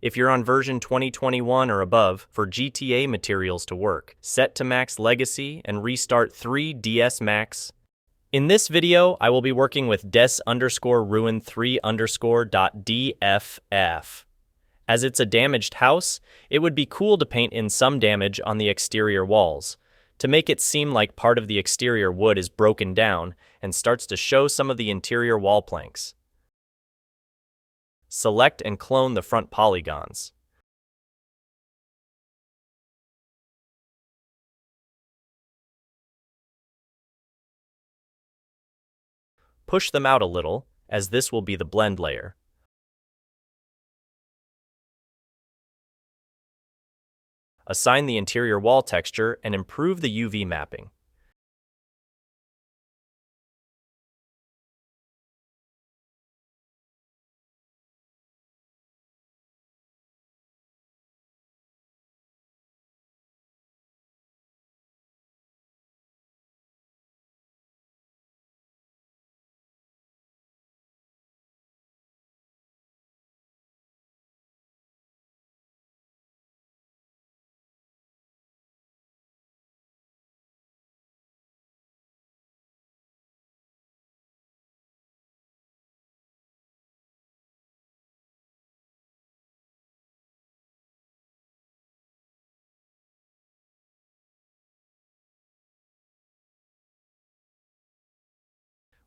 If you're on version 2021 or above, for GTA materials to work, set to max legacy and restart 3ds Max. In this video, I will be working with des_ruin3_.dff. As it's a damaged house, it would be cool to paint in some damage on the exterior walls, to make it seem like part of the exterior wood is broken down and starts to show some of the interior wall planks. Select and clone the front polygons. Push them out a little, as this will be the blend layer. Assign the interior wall texture and improve the UV mapping.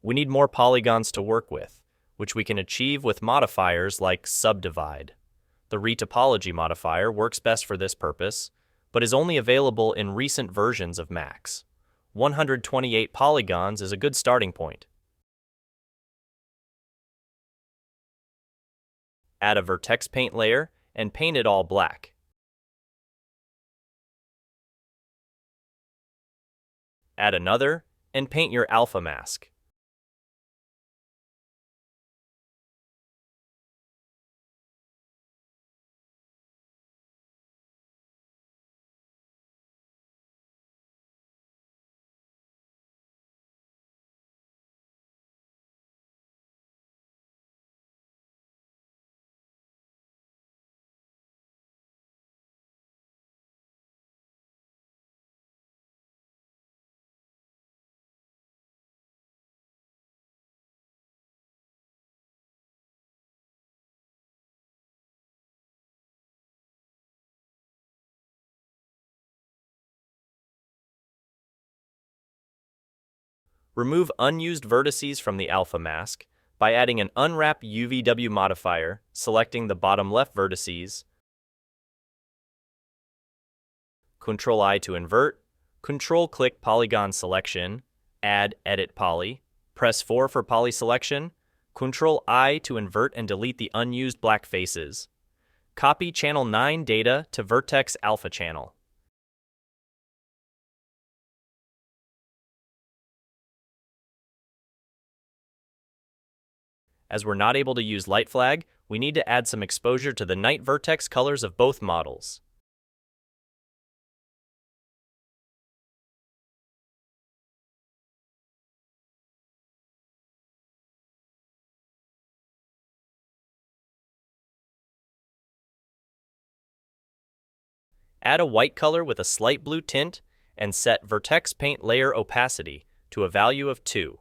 We need more polygons to work with, which we can achieve with modifiers like subdivide. The retopology modifier works best for this purpose, but is only available in recent versions of Max. 128 polygons is a good starting point. Add a vertex paint layer and paint it all black. Add another and paint your alpha mask. Remove unused vertices from the alpha mask by adding an unwrap UVW modifier, selecting the bottom left vertices, Ctrl-I to invert, Control-click polygon selection, add Edit Poly, press 4 for poly selection, Ctrl-I to invert and delete the unused black faces. Copy channel 9 data to vertex alpha channel. As we're not able to use light flag, we need to add some exposure to the night vertex colors of both models. Add a white color with a slight blue tint and set vertex paint layer opacity to a value of 2.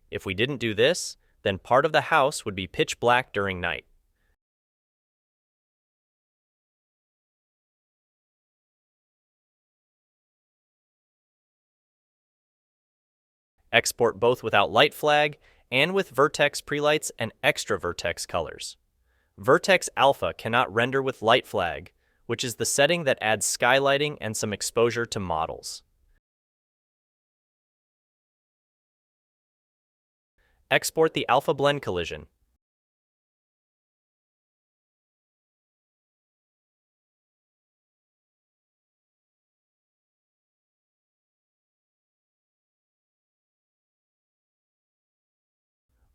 If we didn't do this, then part of the house would be pitch black during night. Export both without light flag and with vertex prelights and extra vertex colors. Vertex alpha cannot render with light flag, which is the setting that adds skylighting and some exposure to models. Export the alpha blend collision.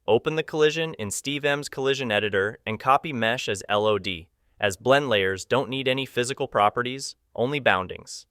Open the collision in Steve M's collision editor and copy mesh as LOD, as blend layers don't need any physical properties, only boundings.